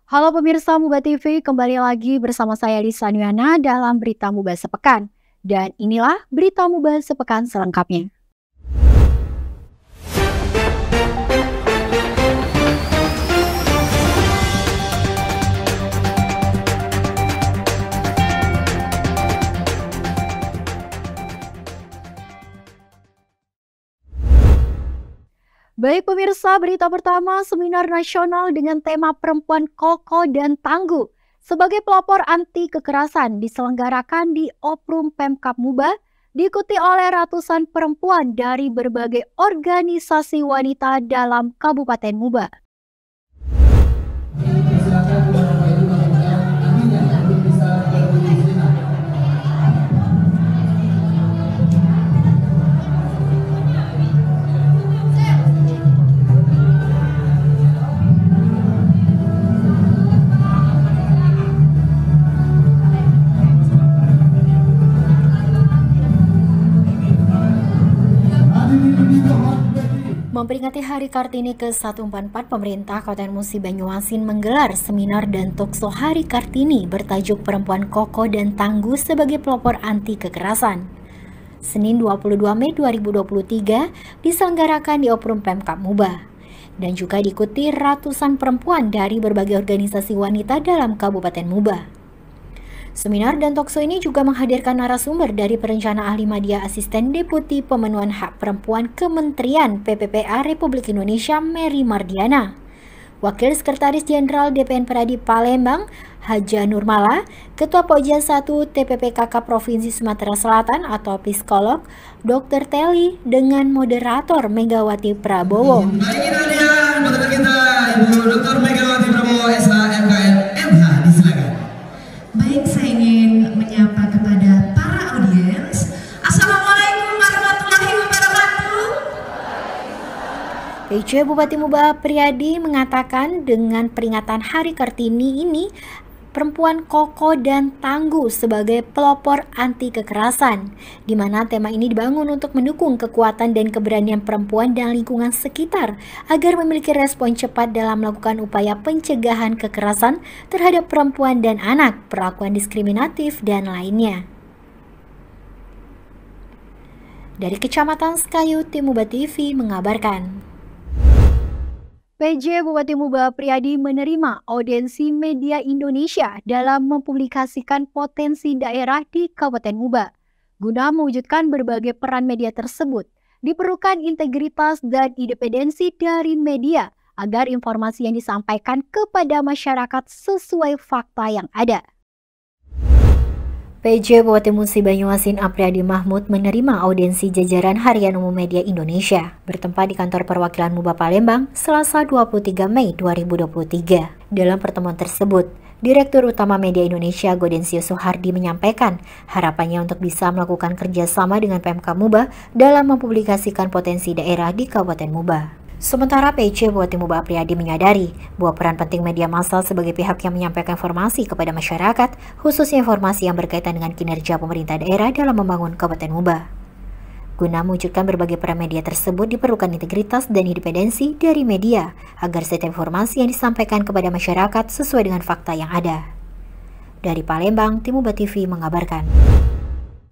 Halo pemirsa Muba TV, kembali lagi bersama saya Lisa Nuyana dalam Berita Muba Sepekan. Dan inilah Berita Muba Sepekan selengkapnya. Baik pemirsa, berita pertama, seminar nasional dengan tema perempuan kokoh dan tangguh sebagai pelopor anti kekerasan diselenggarakan di Oprum Pemkab Muba, diikuti oleh ratusan perempuan dari berbagai organisasi wanita dalam Kabupaten Muba. Memperingati Hari Kartini ke-144, pemerintah Kabupaten Musi Banyuasin menggelar seminar dan talkshow Hari Kartini bertajuk Perempuan Kokoh dan Tangguh sebagai Pelopor Anti Kekerasan. Senin 22 Mei 2023 diselenggarakan di Oprum Pemkab Muba dan juga diikuti ratusan perempuan dari berbagai organisasi wanita dalam Kabupaten Muba. Seminar dan talkshow ini juga menghadirkan narasumber dari Perencana Ahli Media Asisten Deputi Pemenuhan Hak Perempuan Kementerian PPPA Republik Indonesia Mary Mardiana, Wakil Sekretaris Jenderal DPN Peradi Palembang Haja Nurmala, Ketua Pokja 1 TPPKK Provinsi Sumatera Selatan atau Psikolog Dr. Teli dengan moderator Megawati Prabowo. Baik, ini dia moderator kita Ibu Dr. Megawati Prabowo SH MKN MH, disilakan. Baik, saya ingin menyapa kepada para audiens. Assalamualaikum warahmatullahi wabarakatuh. PJ Bupati Muba Priadi mengatakan dengan peringatan Hari Kartini ini, perempuan kokoh dan tangguh sebagai pelopor anti kekerasan, di mana tema ini dibangun untuk mendukung kekuatan dan keberanian perempuan dan lingkungan sekitar agar memiliki respon cepat dalam melakukan upaya pencegahan kekerasan terhadap perempuan dan anak, perlakuan diskriminatif, dan lainnya. Dari Kecamatan Sekayu, Tim Muba TV mengabarkan. PJ Bupati Muba Priadi menerima audiensi Media Indonesia dalam mempublikasikan potensi daerah di Kabupaten Muba. Guna mewujudkan berbagai peran media tersebut, diperlukan integritas dan independensi dari media agar informasi yang disampaikan kepada masyarakat sesuai fakta yang ada. PJ Bupati Musi Banyuasin Apriadi Mahmud menerima audiensi jajaran Harian Umum Media Indonesia bertempat di kantor perwakilan Muba Palembang Selasa 23 Mei 2023. Dalam pertemuan tersebut, Direktur Utama Media Indonesia Gaudensio Soehardi menyampaikan harapannya untuk bisa melakukan kerjasama dengan PMK Muba dalam mempublikasikan potensi daerah di Kabupaten Muba. Sementara PJ Bupati Muba Apriadi menyadari bahwa peran penting media massal sebagai pihak yang menyampaikan informasi kepada masyarakat, khususnya informasi yang berkaitan dengan kinerja pemerintah daerah dalam membangun Kabupaten Muba. Guna mewujudkan berbagai peran media tersebut diperlukan integritas dan independensi dari media agar setiap informasi yang disampaikan kepada masyarakat sesuai dengan fakta yang ada. Dari Palembang, Tim Muba TV mengabarkan.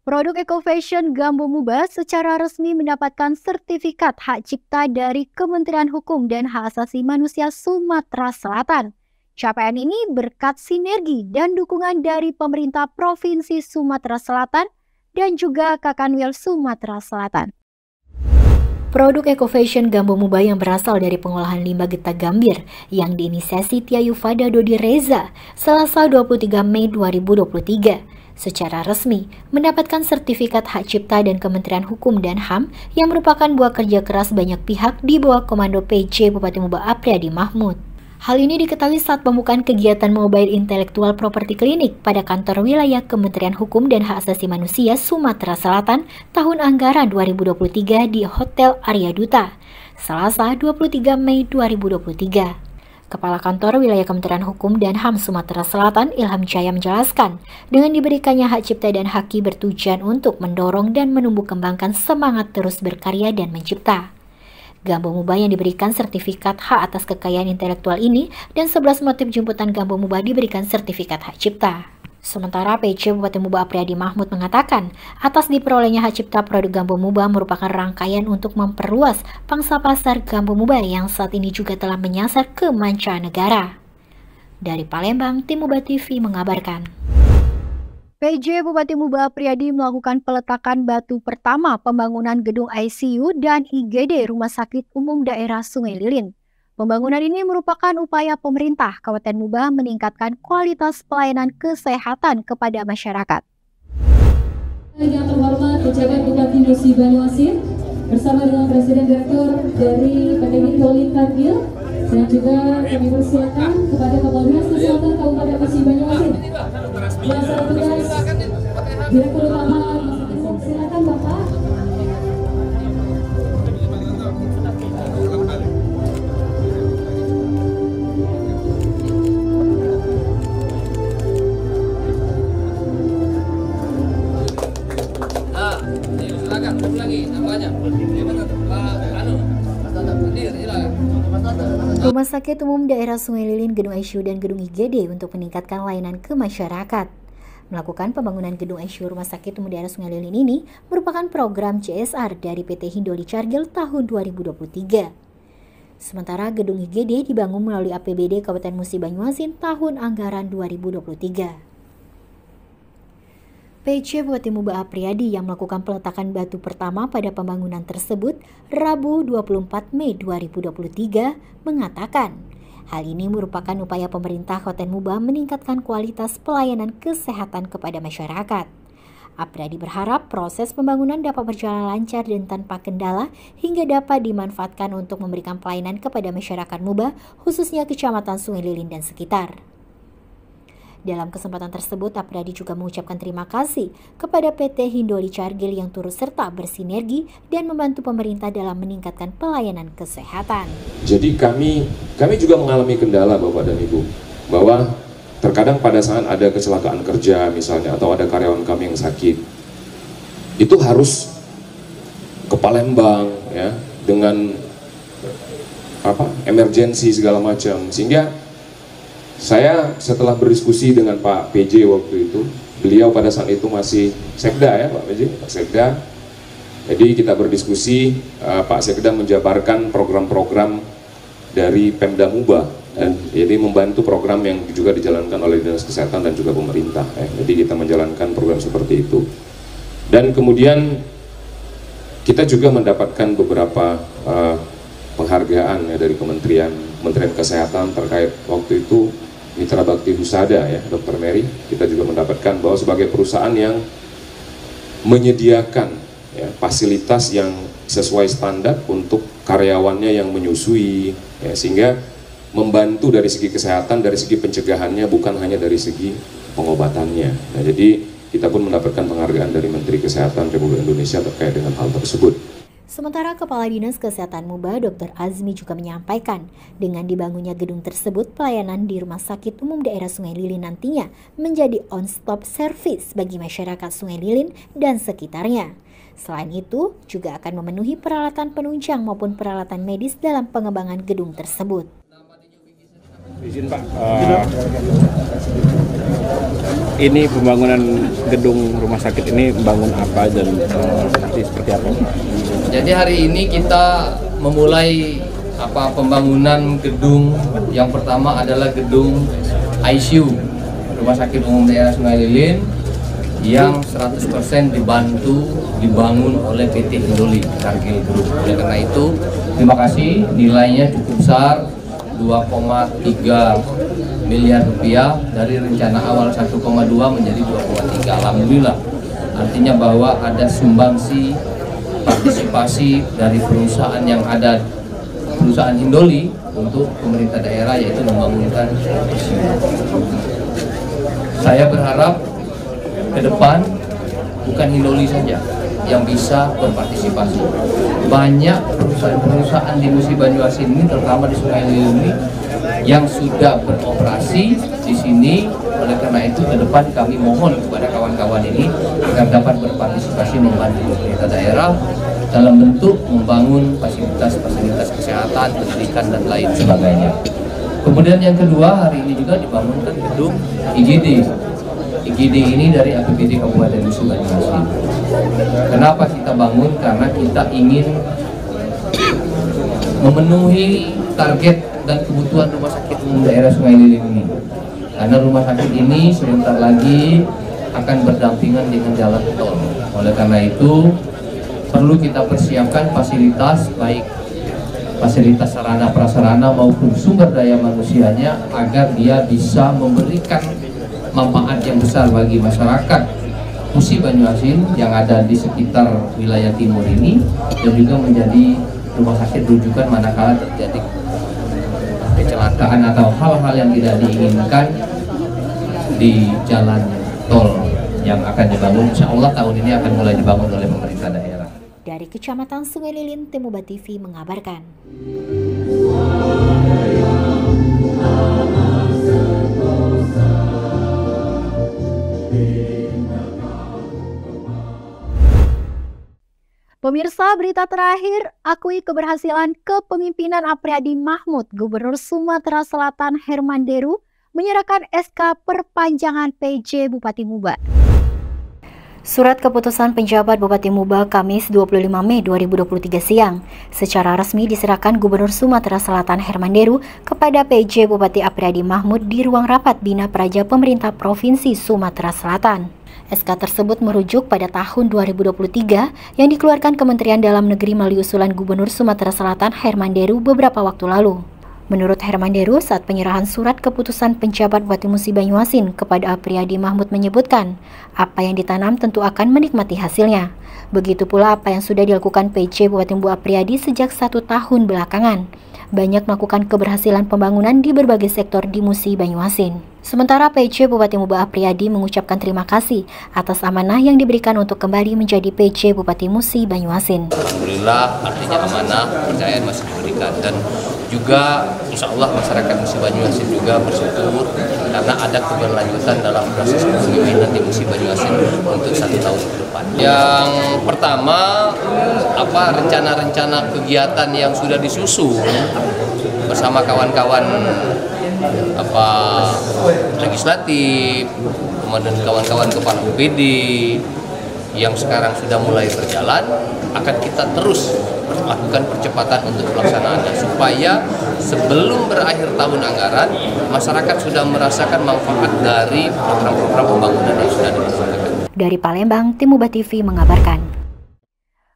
Produk Eco Fashion Gambo Muba secara resmi mendapatkan sertifikat hak cipta dari Kementerian Hukum dan Hak Asasi Manusia Sumatera Selatan. Capaian ini berkat sinergi dan dukungan dari pemerintah Provinsi Sumatera Selatan dan juga Kakanwil Sumatera Selatan. Produk Eco Fashion Gambo Muba yang berasal dari pengolahan limbah getah gambir yang diinisiasi Tia Yufada Dodi Reza Selasa 23 Mei 2023 secara resmi mendapatkan sertifikat hak cipta dan Kementerian Hukum dan HAM yang merupakan buah kerja keras banyak pihak di bawah komando PJ Bupati Muba Apriadi Mahmud. Hal ini diketahui saat pembukaan kegiatan Mobile Intellectual Property Clinic pada kantor wilayah Kementerian Hukum dan Hak Asasi Manusia Sumatera Selatan tahun anggaran 2023 di Hotel Arya Duta, Selasa 23 Mei 2023. Kepala Kantor Wilayah Kementerian Hukum dan HAM Sumatera Selatan Ilham Jaya menjelaskan, dengan diberikannya hak cipta dan haki bertujuan untuk mendorong dan menumbuh kembangkan semangat terus berkarya dan mencipta. Gambo Muba yang diberikan sertifikat hak atas kekayaan intelektual ini dan 11 motif jemputan Gambo Muba diberikan sertifikat hak cipta. Sementara PC Bupati Muba Apriyadi Mahmud mengatakan, atas diperolehnya hak cipta produk Gambo Muba merupakan rangkaian untuk memperluas pangsa pasar Gambo Muba yang saat ini juga telah menyasar ke mancanegara. Dari Palembang, Tim Muba TV mengabarkan. PJ Bupati Muba Apriyadi melakukan peletakan batu pertama pembangunan gedung ICU dan IGD Rumah Sakit Umum Daerah Sungai Lilin. Pembangunan ini merupakan upaya pemerintah Kabupaten Muba meningkatkan kualitas pelayanan kesehatan kepada masyarakat. Yang terhormat pejabat Bupati Musi Banyuasin bersama dengan Presiden Direktur dari PT Hindoli Kargil dan juga kami persilakan kepada Kepala Dinas Kesehatan Kabupaten Musi Banyuasin. Pelaksana tugas Direktur Utama silakan Bapak. Rumah Sakit Umum Daerah Sungai Lilin, Gedung ICU dan Gedung IGD untuk meningkatkan layanan ke masyarakat. Melakukan pembangunan Gedung ICU Rumah Sakit Umum Daerah Sungai Lilin ini merupakan program CSR dari PT Hindoli Cargill tahun 2023. Sementara Gedung IGD dibangun melalui APBD Kabupaten Musi Banyuasin tahun anggaran 2023. PC Bupati Muba Apriyadi yang melakukan peletakan batu pertama pada pembangunan tersebut Rabu 24 Mei 2023 mengatakan, hal ini merupakan upaya pemerintah Kabupaten Muba meningkatkan kualitas pelayanan kesehatan kepada masyarakat. Apriyadi berharap proses pembangunan dapat berjalan lancar dan tanpa kendala hingga dapat dimanfaatkan untuk memberikan pelayanan kepada masyarakat Muba, khususnya Kecamatan Sungai Lilin dan sekitar. Dalam kesempatan tersebut, Apriyadi juga mengucapkan terima kasih kepada PT Hindoli Cargill yang turut serta bersinergi dan membantu pemerintah dalam meningkatkan pelayanan kesehatan. Jadi kami juga mengalami kendala Bapak dan Ibu, bahwa terkadang pada saat ada kecelakaan kerja misalnya atau ada karyawan kami yang sakit, itu harus ke Palembang ya dengan emergensi segala macam, sehingga saya setelah berdiskusi dengan Pak PJ waktu itu, beliau pada saat itu masih Sekda ya Pak PJ, Pak Sekda. Jadi kita berdiskusi, Pak Sekda menjabarkan program-program dari Pemda Muba, jadi membantu program yang juga dijalankan oleh Dinas Kesehatan dan juga pemerintah. Jadi kita menjalankan program seperti itu. Dan kemudian kita juga mendapatkan beberapa penghargaan ya dari Kementerian Kesehatan terkait waktu itu Mitra Bakti Husada ya, Dr. Mary. Kita juga mendapatkan bahwa sebagai perusahaan yang menyediakan ya, fasilitas yang sesuai standar untuk karyawannya yang menyusui ya, sehingga membantu dari segi kesehatan, dari segi pencegahannya, bukan hanya dari segi pengobatannya. Nah, jadi kita pun mendapatkan penghargaan dari Menteri Kesehatan Republik Indonesia terkait dengan hal tersebut. Sementara Kepala Dinas Kesehatan Muba, Dr. Azmi juga menyampaikan, dengan dibangunnya gedung tersebut, pelayanan di Rumah Sakit Umum Daerah Sungai Lilin nantinya menjadi on-stop service bagi masyarakat Sungai Lilin dan sekitarnya. Selain itu, juga akan memenuhi peralatan penunjang maupun peralatan medis dalam pengembangan gedung tersebut. Izin Pak, ini pembangunan gedung rumah sakit ini membangun apa dan nanti seperti apa? Jadi hari ini kita memulai pembangunan gedung. Yang pertama adalah gedung ICU Rumah Sakit Umum Daerah Sungai Lilin yang 100% dibangun oleh PT Hindoli Cargill Group. Oleh karena itu, terima kasih, nilainya cukup besar, 2,3 miliar rupiah dari rencana awal 1,2 menjadi 2,3. Alhamdulillah, artinya bahwa ada sumbangsi partisipasi dari perusahaan yang ada, perusahaan Hindoli untuk pemerintah daerah, yaitu membangunkan ICU. Saya berharap ke depan bukan Hindoli saja yang bisa berpartisipasi. Banyak perusahaan-perusahaan di Musi Banyuasin ini, terutama di Sungai Lilin ini, yang sudah beroperasi di sini. Oleh karena itu, ke depan kami mohon kepada kawan-kawan ini agar dapat berpartisipasi membantu pemerintah daerah dalam bentuk membangun fasilitas-fasilitas kesehatan, pendidikan, dan lain sebagainya. Kemudian yang kedua, hari ini juga dibangunkan gedung IGD. IGD ini dari APBD Kabupaten Musi Banyuasin. Kenapa kita bangun? Karena kita ingin memenuhi target dan kebutuhan rumah sakit umum daerah Sungai Lilin ini. Karena rumah sakit ini sebentar lagi akan berdampingan dengan jalan tol. Oleh karena itu perlu kita persiapkan fasilitas, baik fasilitas sarana prasarana maupun sumber daya manusianya, agar dia bisa memberikan manfaat yang besar bagi masyarakat Musi Banyuasin yang ada di sekitar wilayah timur ini, dan juga menjadi rumah sakit rujukan manakala terjadi kecelakaan atau hal-hal yang tidak diinginkan di jalan tol yang akan dibangun. Insya Allah tahun ini akan mulai dibangun oleh pemerintah daerah. Dari Kecamatan Sungai Lilin, Tim Muba TV mengabarkan. Pemirsa, berita terakhir, akui keberhasilan kepemimpinan Apriyadi Mahmud, Gubernur Sumatera Selatan Herman Deru menyerahkan SK perpanjangan PJ Bupati Muba. Surat keputusan penjabat Bupati Muba Kamis 25 Mei 2023 siang secara resmi diserahkan Gubernur Sumatera Selatan Herman Deru kepada PJ Bupati Apriyadi Mahmud di ruang rapat Bina Praja Pemerintah Provinsi Sumatera Selatan. SK tersebut merujuk pada tahun 2023 yang dikeluarkan Kementerian Dalam Negeri melalui usulan Gubernur Sumatera Selatan Herman Deru beberapa waktu lalu. Menurut Herman Deru, saat penyerahan surat keputusan penjabat Bupati Musi Banyuasin kepada Apriyadi Mahmud menyebutkan, apa yang ditanam tentu akan menikmati hasilnya. Begitu pula apa yang sudah dilakukan PJ Bupati Muba Apriyadi sejak 1 tahun belakangan. Banyak melakukan keberhasilan pembangunan di berbagai sektor di Musi Banyuasin. Sementara PJ Bupati Muba Apriyadi mengucapkan terima kasih atas amanah yang diberikan untuk kembali menjadi PJ Bupati Musi Banyuasin. Alhamdulillah, artinya amanah, kepercayaan masih diberikan, dan juga insya Allah masyarakat Musi Banyuasin juga bersyukur karena ada keberlanjutan dalam proses kepemimpinan di Musi Banyuasin untuk 1 tahun ke depan. Yang pertama, rencana-rencana kegiatan yang sudah disusun bersama kawan-kawan legislatif, kemudian kawan-kawan kepala UPD yang sekarang sudah mulai berjalan, akan kita terus melakukan percepatan untuk pelaksanaannya supaya sebelum berakhir tahun anggaran masyarakat sudah merasakan manfaat dari program-program pembangunan yang sudah dilaksanakan. Dari Palembang, Tim Muba TV mengabarkan.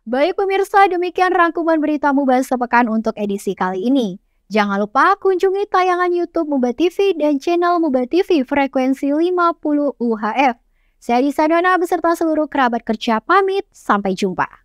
Baik pemirsa, demikian rangkuman berita Muba sepekan untuk edisi kali ini. Jangan lupa kunjungi tayangan YouTube Muba TV dan channel Muba TV frekuensi 50 UHF. Saya Disa Dona beserta seluruh kerabat kerja pamit, sampai jumpa.